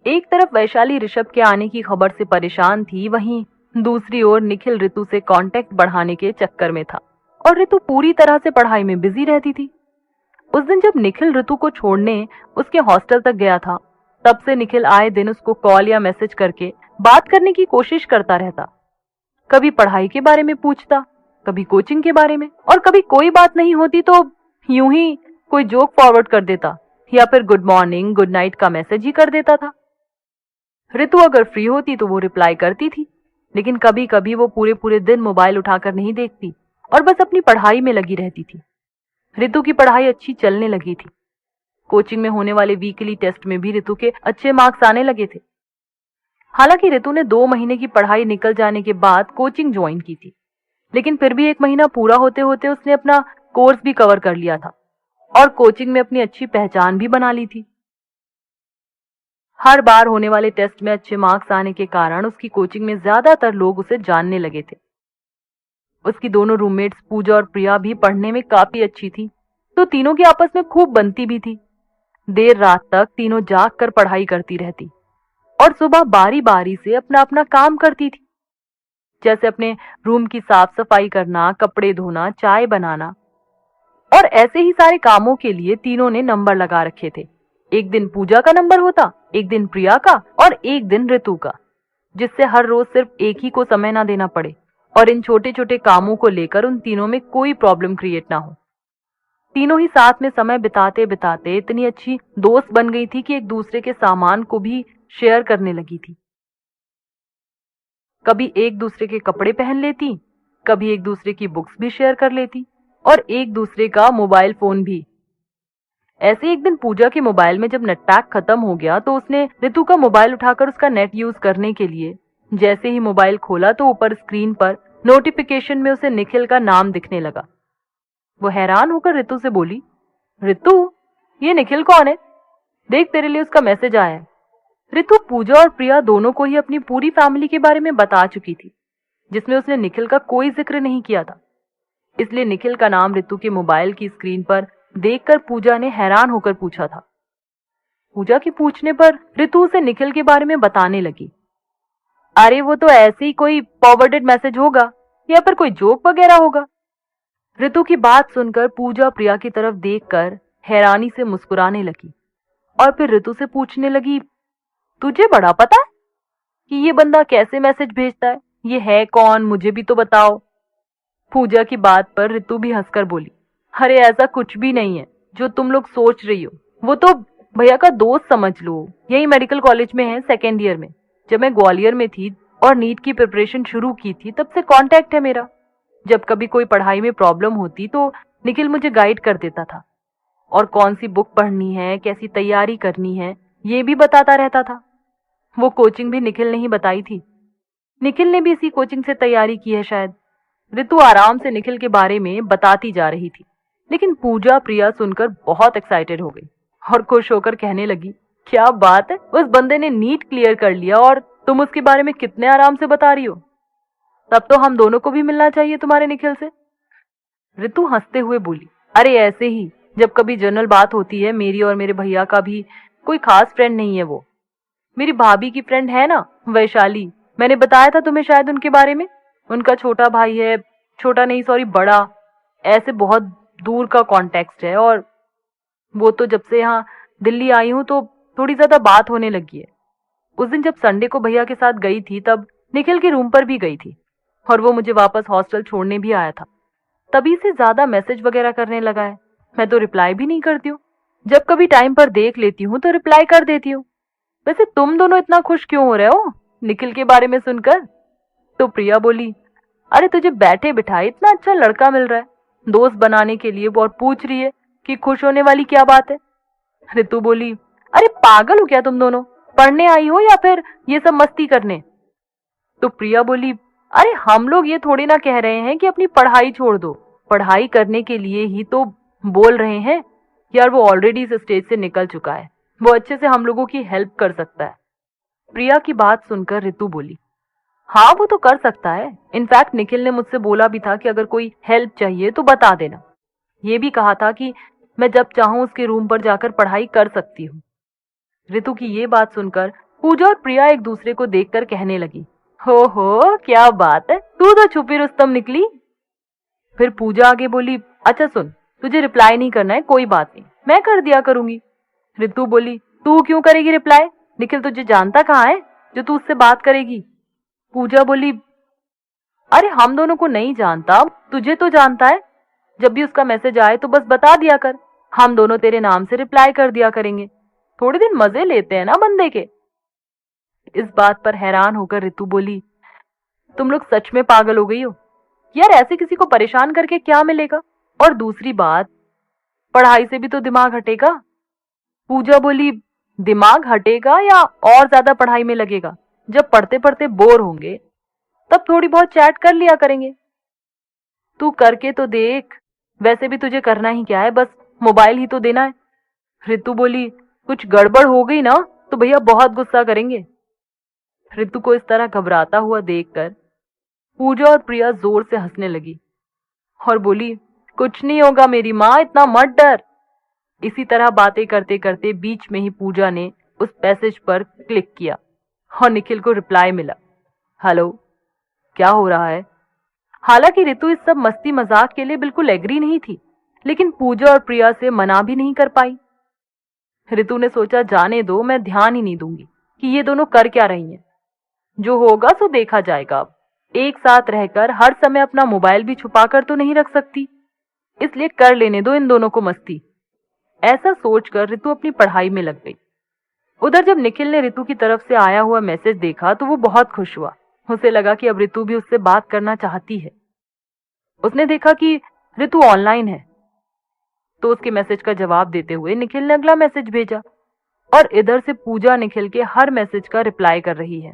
एक तरफ वैशाली ऋषभ के आने की खबर से परेशान थी, वहीं दूसरी ओर निखिल ऋतु से कांटेक्ट बढ़ाने के चक्कर में था और ऋतु पूरी तरह से पढ़ाई में बिजी रहती थी। उस दिन जब निखिल ऋतु को छोड़ने उसके हॉस्टल तक गया था, तब से निखिल आए दिन उसको कॉल या मैसेज करके बात करने की कोशिश करता रहता। कभी पढ़ाई के बारे में पूछता, कभी कोचिंग के बारे में, और कभी कोई बात नहीं होती तो यूं ही कोई जोक फॉरवर्ड कर देता या फिर गुड मॉर्निंग गुड नाइट का मैसेज ही कर देता था। ऋतु अगर फ्री होती तो वो रिप्लाई करती थी, लेकिन कभी कभी वो पूरे पूरे दिन मोबाइल उठाकर नहीं देखती और बस अपनी पढ़ाई में लगी रहती थी। ऋतु की पढ़ाई अच्छी चलने लगी थी। कोचिंग में होने वाले वीकली टेस्ट में भी ऋतु के अच्छे मार्क्स आने लगे थे। हालांकि ऋतु ने 2 महीने की पढ़ाई निकल जाने के बाद कोचिंग ज्वाइन की थी, लेकिन फिर भी 1 महीना पूरा होते होते उसने अपना कोर्स भी कवर कर लिया था और कोचिंग में अपनी अच्छी पहचान भी बना ली थी। हर बार होने वाले टेस्ट में अच्छे मार्क्स आने के कारण उसकी कोचिंग में ज्यादातर लोग उसे जानने लगे थे। उसकी दोनों रूममेट्स पूजा और प्रिया भी पढ़ने में काफी अच्छी थी, तो तीनों की आपस में खूब बनती भी थी। देर रात तक तीनों जाग कर पढ़ाई करती रहती और सुबह बारी बारी से अपना अपना काम करती थी, जैसे अपने रूम की साफ सफाई करना, कपड़े धोना, चाय बनाना। और ऐसे ही सारे कामों के लिए तीनों ने नंबर लगा रखे थे। एक दिन पूजा का नंबर होता, एक दिन प्रिया का और एक दिन ऋतु का, जिससे हर रोज सिर्फ एक ही को समय ना देना पड़े और इन छोटे छोटे कामों को लेकर उन तीनों में कोई प्रॉब्लम क्रिएट ना हो। तीनों ही साथ में समय बिताते बिताते इतनी अच्छी दोस्त बन गई थी कि एक दूसरे के सामान को भी शेयर करने लगी थी। कभी एक दूसरे के कपड़े पहन लेती, कभी एक दूसरे की बुक्स भी शेयर कर लेती और एक दूसरे का मोबाइल फोन भी। ऐसे एक दिन पूजा के मोबाइल में जब नेट पैक खत्म हो गया तो उसने ऋतु का मोबाइल उठाकर उसका नेट यूज करने के लिए जैसे ही मोबाइल खोला तो ऊपर स्क्रीन पर नोटिफिकेशन में उसे निखिल का नाम दिखने लगा। वो हैरान होकर ऋतु से बोली, ऋतु, ये निखिल कौन है? देख, तेरे लिए उसका मैसेज आया है। ऋतु पूजा और प्रिया दोनों को ही अपनी पूरी फैमिली के बारे में बता चुकी थी, जिसमें उसने निखिल का कोई जिक्र नहीं किया था। इसलिए निखिल का नाम ऋतु के मोबाइल की स्क्रीन पर देखकर पूजा ने हैरान होकर पूछा था। पूजा के पूछने पर ऋतु उसे निखिल के बारे में बताने लगी। अरे वो तो ऐसे ही कोई फॉरवर्डेड मैसेज होगा या फिर कोई जोक वगैरह होगा। ऋतु की बात सुनकर पूजा प्रिया की तरफ देखकर हैरानी से मुस्कुराने लगी और फिर ऋतु से पूछने लगी, तुझे बड़ा पता है कि ये बंदा कैसे मैसेज भेजता है? ये है कौन, मुझे भी तो बताओ। पूजा की बात पर ऋतु भी हंसकर बोली, अरे ऐसा कुछ भी नहीं है जो तुम लोग सोच रही हो। वो तो भैया का दोस्त समझ लो, यही मेडिकल कॉलेज में है, 2nd ईयर में। जब मैं ग्वालियर में थी और नीट की प्रिपरेशन शुरू की थी तब से कांटेक्ट है मेरा। जब कभी कोई पढ़ाई में प्रॉब्लम होती तो निखिल मुझे गाइड कर देता था और कौन सी बुक पढ़नी है, कैसी तैयारी करनी है, ये भी बताता रहता था। वो कोचिंग भी निखिल ने ही बताई थी। निखिल ने भी इसी कोचिंग से तैयारी की है शायद। ऋतु आराम से निखिल के बारे में बताती जा रही थी, लेकिन पूजा प्रिया सुनकर बहुत एक्साइटेड हो गई और खुश होकर कहने लगी, क्या बात है, उस बंदे ने नीट क्लियर कर लिया और तुम उसके बारे में कितने आराम से बता रही हो। तब तो हम दोनों को भी मिलना चाहिए तुम्हारे निखिल से। ऋतु हंसते हुए बोली, अरे ऐसे ही, जब कभी जनरल बात होती है। मेरी और मेरे भैया का भी कोई खास फ्रेंड नहीं है। वो मेरी भाभी की फ्रेंड है ना, वैशाली। मैंने बताया था तुम्हें शायद उनके बारे में। उनका छोटा भाई है, छोटा नहीं सॉरी बड़ा, ऐसे बहुत दूर का कॉन्टेक्स्ट है। और वो तो जब से यहाँ दिल्ली आई हूँ तो थोड़ी ज्यादा बात होने लगी है। उस दिन जब संडे को भैया के साथ गई थी तब निखिल के रूम पर भी गई थी और वो मुझे वापस हॉस्टल छोड़ने भी आया था। तभी से ज्यादा मैसेज वगैरह करने लगा है। मैं तो रिप्लाई भी नहीं करती हूँ, जब कभी टाइम पर देख लेती हूँ तो रिप्लाई कर देती हूँ। वैसे तुम दोनों इतना खुश क्यों हो रहे हो निखिल के बारे में सुनकर? तो प्रिया बोली, अरे तुझे बैठे बिठाए इतना अच्छा लड़का मिल रहा है दोस्त बनाने के लिए, और पूछ रही है कि खुश होने वाली क्या बात है। ऋतु बोली, अरे पागल हो क्या तुम दोनों, पढ़ने आई हो या फिर ये सब मस्ती करने? तो प्रिया बोली, अरे हम लोग ये थोड़ी ना कह रहे हैं कि अपनी पढ़ाई छोड़ दो, पढ़ाई करने के लिए ही तो बोल रहे हैं। यार वो ऑलरेडी इस स्टेज से निकल चुका है, वो अच्छे से हम लोगों की हेल्प कर सकता है। प्रिया की बात सुनकर ऋतु बोली, हाँ वो तो कर सकता है। इनफैक्ट निखिल ने मुझसे बोला भी था कि अगर कोई हेल्प चाहिए तो बता देना। ये भी कहा था कि मैं जब चाहूं उसके रूम पर जाकर पढ़ाई कर सकती हूँ। ऋतु की ये बात सुनकर पूजा और प्रिया एक दूसरे को देखकर कहने लगी, हो क्या बात है, तू तो छुपी रुस्तम निकली। फिर पूजा आगे बोली, अच्छा सुन, तुझे रिप्लाई नहीं करना है, कोई बात नहीं, मैं कर दिया करूंगी। रितु बोली, तू क्यों करेगी रिप्लाई, निखिल तुझे जानता कहाँ है जो तू उससे बात करेगी। पूजा बोली, अरे हम दोनों को नहीं जानता, तुझे तो जानता है, जब भी उसका मैसेज आए तो बस बता दिया कर, हम दोनों तेरे नाम से रिप्लाई कर दिया करेंगे, थोड़े दिन मजे लेते हैं ना बंदे के। इस बात पर हैरान होकर रितु बोली, तुम लोग सच में पागल हो गई हो यार, ऐसे किसी को परेशान करके क्या मिलेगा, और दूसरी बात, पढ़ाई से भी तो दिमाग हटेगा। पूजा बोली, दिमाग हटेगा या और ज्यादा पढ़ाई में लगेगा, जब पढ़ते पढ़ते बोर होंगे तब थोड़ी बहुत चैट कर लिया करेंगे। तू करके तो देख, वैसे भी तुझे करना ही क्या है, बस मोबाइल ही तो देना है। रितु बोली, कुछ गड़बड़ हो गई ना तो भैया बहुत गुस्सा करेंगे। रितु को इस तरह घबराता हुआ देखकर पूजा और प्रिया जोर से हंसने लगी और बोली, कुछ नहीं होगा मेरी माँ, इतना मत डर। इसी तरह बातें करते करते बीच में ही पूजा ने उस मैसेज पर क्लिक किया और निखिल को रिप्लाई मिला, हेलो, क्या हो रहा है। हालांकि रितु इस सब मस्ती मजाक के लिए बिल्कुल एग्री नहीं थी, लेकिन पूजा और प्रिया से मना भी नहीं कर पाई। रितु ने सोचा, जाने दो, मैं ध्यान ही नहीं दूंगी कि ये दोनों कर क्या रही हैं, जो होगा सो देखा जाएगा। अब एक साथ रहकर हर समय अपना मोबाइल भी छुपा कर तो नहीं रख सकती, इसलिए कर लेने दो इन दोनों को मस्ती। ऐसा सोचकर रितु अपनी पढ़ाई में लग गई। उधर जब निखिल ने रितु की तरफ से आया हुआ मैसेज देखा तो वो बहुत खुश हुआ। उसे लगा कि अब रितु भी उससे बात करना चाहती है। उसने देखा कि रितु ऑनलाइन है, तो उसके मैसेज का जवाब देते हुए निखिल ने अगला मैसेज भेजा और इधर से पूजा निखिल के हर मैसेज का रिप्लाई कर रही है।